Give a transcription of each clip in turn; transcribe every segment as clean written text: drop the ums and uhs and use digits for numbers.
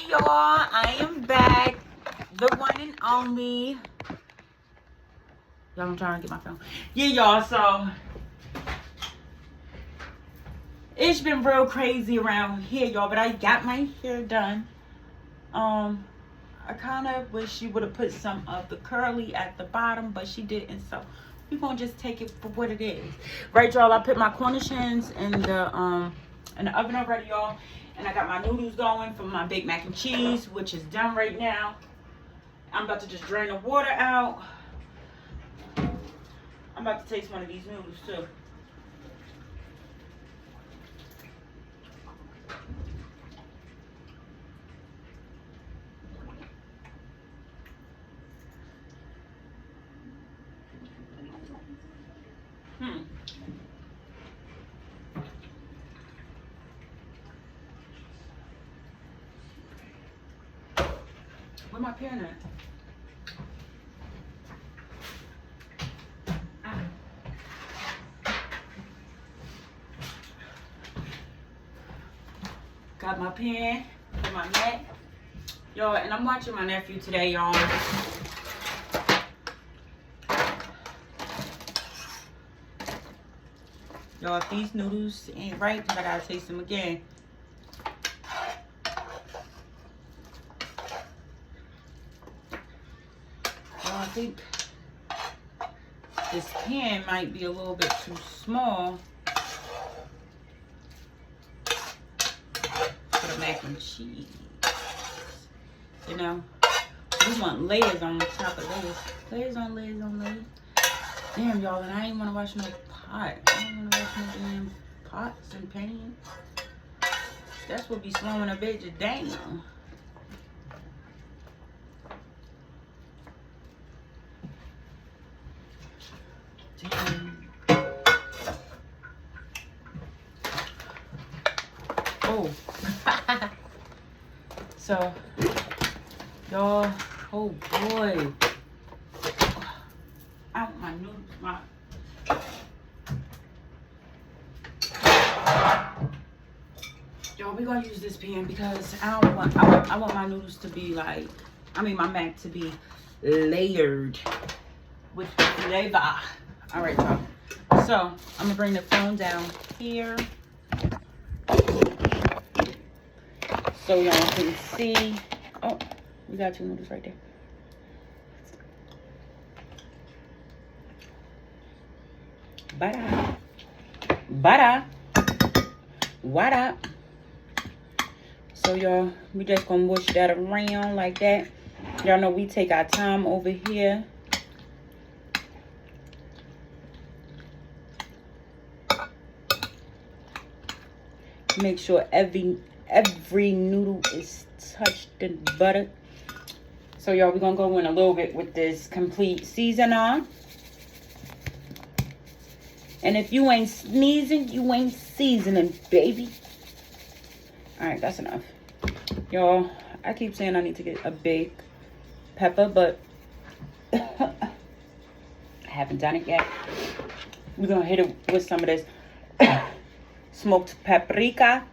y'all, I am back. The one and only. Y'all, I'm trying to get my phone. Yeah, y'all, so it's been real crazy around here, y'all, but I got my hair done. I kind of wish she would have put some of the curly at the bottom, but she didn't, so we're gonna just take it for what it is. Right, y'all, I put my Cornish hens in the oven already, y'all. And I got my noodles going for my baked mac and cheese, which is done right now. I'm about to just drain the water out. I'm about to taste one of these noodles too. Where my pen at? Got my pen for my mat. Y'all, and I'm watching my nephew today, y'all. Y'all, if these noodles ain't right, I gotta taste them again. I think this pan might be a little bit too small for the mac and cheese. You know, we want layers on top of layers. Layers on layers on layers. Damn, y'all, and I ain't want to wash no pot. I don't want to wash no damn pots and pans. That's what be slowing a bitch down. Oh. So, y'all, oh boy. Out my noodles, my. Y'all, we gonna use this pan because I want my noodles to be like, my mac to be layered with flavor. All right, y'all. So I'm gonna bring the phone down here so y'all can see. Oh, we got two noodles right there. Bada. What up? So y'all, we just gonna mush that around like that. Y'all know we take our time over here. Make sure every noodle is touched and buttered. So y'all, we're gonna go in a little bit with this complete season on. And if you ain't sneezing, you ain't seasoning, baby. All right, that's enough. Y'all, I keep saying I need to get a baked pepper, but I haven't done it yet. We're gonna hit it with some of this smoked paprika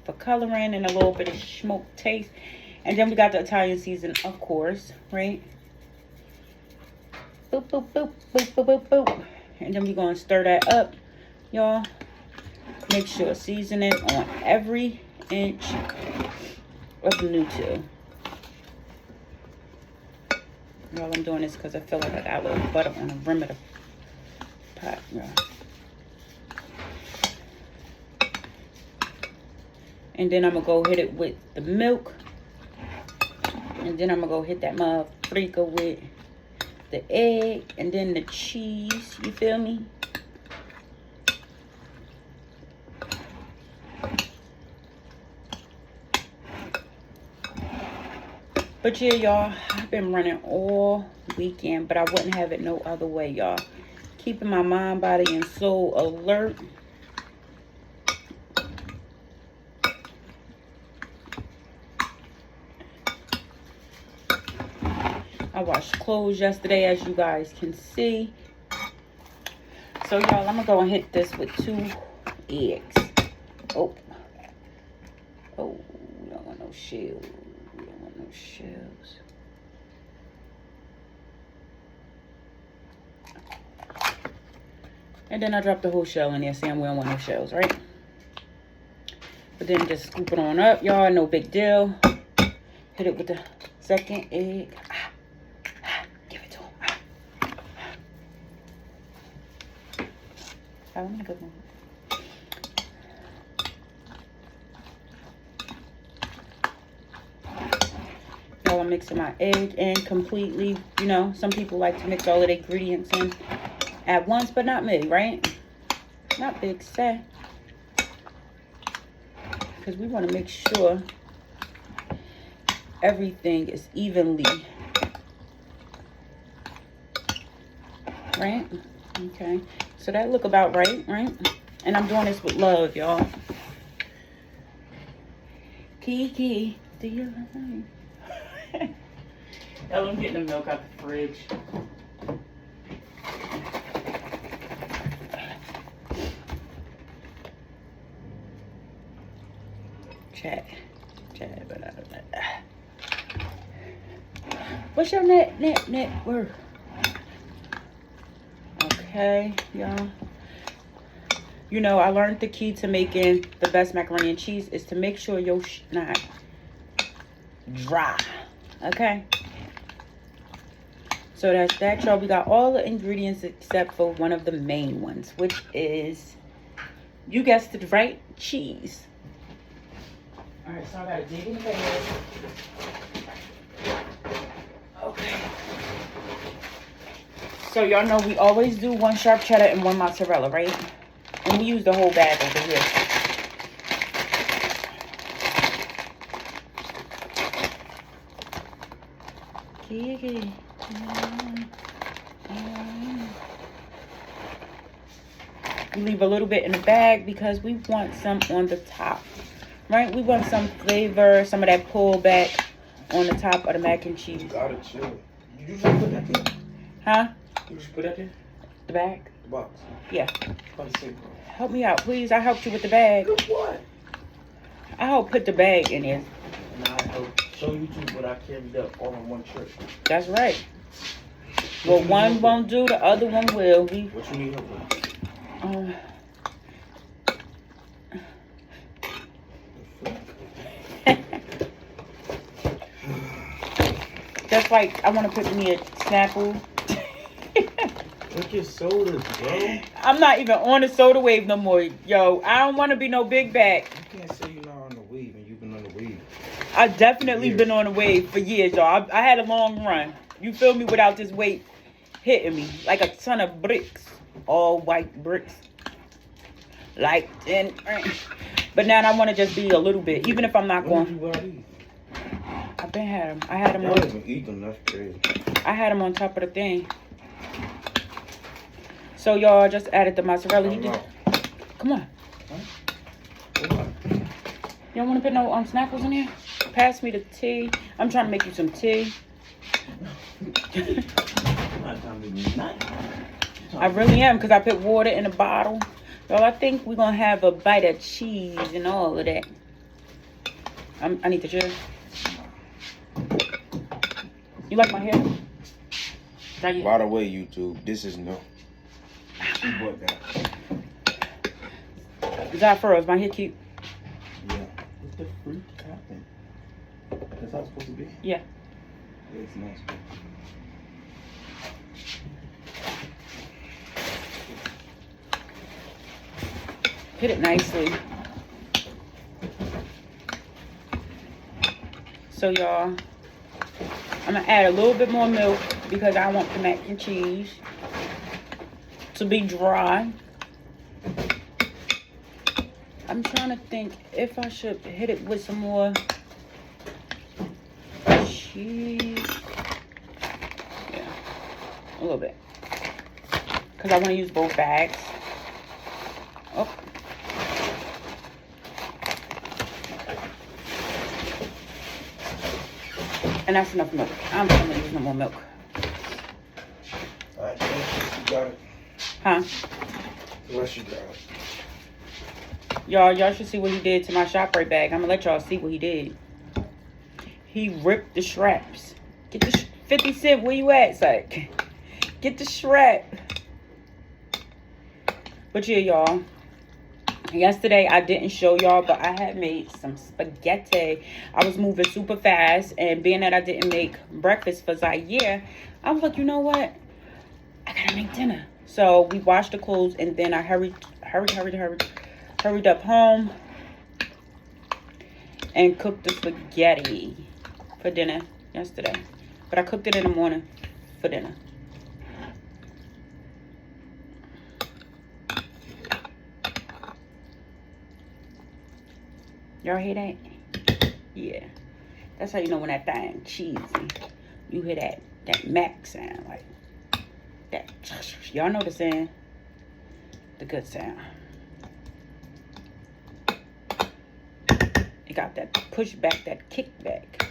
for coloring and a little bit of smoked taste. And then we got the Italian season, of course, right? Boop, boop, boop, boop, boop, boop, boop. And then we're going to stir that up, y'all. Make sure seasoning on every inch of the noodle. Y'all, I'm doing this because I feel like I got a little butter on the rim of the pot, y'all. And then I'm going to go hit it with the milk. And then I'm going to go hit that paprika with the egg and then the cheese. You feel me? But yeah, y'all, I've been running all weekend, but I wouldn't have it no other way, y'all. Keeping my mind, body, and soul alert. I washed clothes yesterday, as you guys can see. So, y'all, I'm going to go and hit this with 2 eggs. Oh. Oh, we don't want no shells. We don't want no shells. And then I dropped the whole shell in there, saying we don't want no shells, right? But then just scoop it on up, y'all. No big deal. Hit it with the second egg. Give it to him. Let me go one. Y'all, I'm mixing my egg in completely. You know, some people like to mix all of the ingredients in at once, but not me, right? Not big, say. Because we want to make sure everything is evenly. Right? Okay. So that look about right? And I'm doing this with love, y'all. Kiki, do you love me? Y'all, I'm getting the milk out the fridge. Chat, but I don't know. What's your net worth? Okay, y'all. You know, I learned the key to making the best macaroni and cheese is to make sure your not dry. Okay. So that's that, y'all. We got all the ingredients except for one of the main ones, which is, you guessed it right, cheese. All right, so I gotta dig in the bag. Okay. So y'all know we always do one sharp cheddar and one mozzarella, right? And we use the whole bag over here. Kiki. We leave a little bit in the bag because we want some on the top. Right? We want some flavor, some of that pullback on the top of the mac and cheese. You gotta chill. You usually put that there? Huh? You usually put that there? The bag? The box. Yeah. Say, help me out, please. I helped you with the bag. Good what? I helped put the bag in there. And I helped show you two what I carried up all in one trip. That's right. Well, one won't do, the other one will. What you need help with? Just like I want to put me a Snapple. Look at sodas, bro. I'm not even on the soda wave no more, yo. I don't want to be no big bag. You can't say you're not on the wave and you've been on the wave. I've definitely been on the wave for years, y'all. I had a long run. You feel me? Without this weight hitting me like a ton of bricks, all white bricks. Like, and but now I want to just be a little bit, even if I'm not going. I've been had them. I had them. I don't even eat them. That's crazy. I had them on top of the thing. So y'all just added the mozzarella. Come on. Huh? You don't want to put no Snackles in here? Pass me the tea. I'm trying to make you some tea. I really am, because I put water in a bottle. Well, I think we're going to have a bite of cheese and all of that. I need the chair. You like my hair? By the way, YouTube, this is no. Sarah.HER, is my hair cute? Yeah. What's the fruit happening? That's how it's supposed to be? Yeah. Yeah, it's nice. Hit it nicely. So y'all, I'm gonna add a little bit more milk because I want the mac and cheese to be dry. I'm trying to think if I should hit it with some more cheese. Yeah, a little bit, because I want to use both bags. Oh. And that's enough milk. I'm not going to use no more milk. Alright, you got it. Huh? Unless you got it. Y'all should see what he did to my ShopRite bag. I'm gonna let y'all see what he did. He ripped the straps. Get the 50 Cent, where you at, Psych? Get the strap. But yeah, y'all. Yesterday, I didn't show y'all, but I had made some spaghetti. I was moving super fast, and being that I didn't make breakfast for Zaire, I was like, you know what? I gotta make dinner. So we washed the clothes, and then I hurried up home and cooked the spaghetti for dinner yesterday. But I cooked it in the morning for dinner. Y'all hear that? Yeah. That's how you know when that thing cheesy. You hear that mac sound, like that. Y'all know the sound. The good sound. It got that push back, that kick back.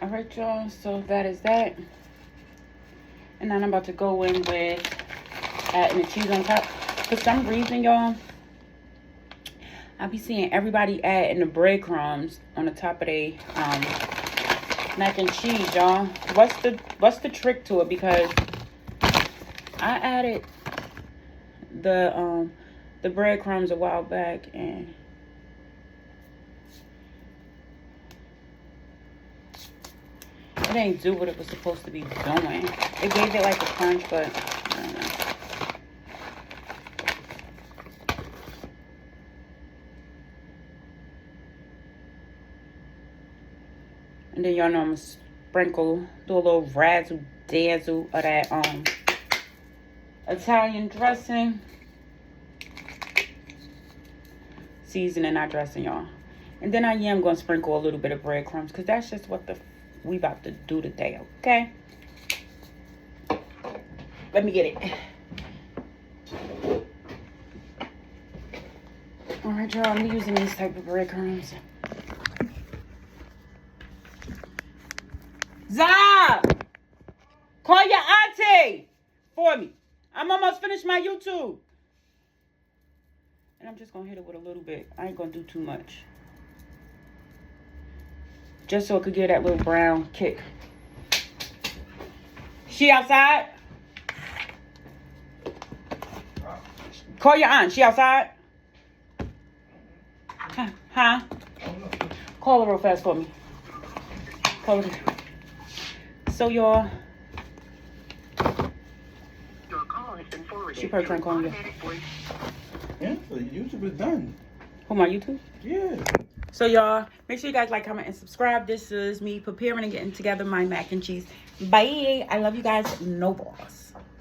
All right, y'all, so that is that. And then I'm about to go in with adding the cheese on top. For some reason, y'all, I be seeing everybody adding the breadcrumbs on the top of their mac and cheese, y'all. What's the trick to it? Because I added the breadcrumbs a while back, and it ain't do what it was supposed to be doing. It gave it like a crunch, but I don't know. And then y'all know I'm gonna sprinkle, do a little razzle dazzle of that Italian dressing. Seasoning, not dressing, y'all. And then I am gonna sprinkle a little bit of breadcrumbs, because that's just what we about to do today, okay? Let me get it. All right, y'all, I'm using these type of breadcrumbs. Zab! Call your auntie for me. I'm almost finished my YouTube. And I'm just gonna hit it with a little bit. I ain't gonna do too much. Just so it could get that little brown kick. She outside? Call your aunt. She outside? Huh? Call her real fast for me. Call her. So, y'all. She probably trying to call me. Yeah, so YouTube is done. Who, my YouTube? Yeah. So, y'all, make sure you guys like, comment, and subscribe. This is me preparing and getting together my mac and cheese. Bye. I love you guys. No boss.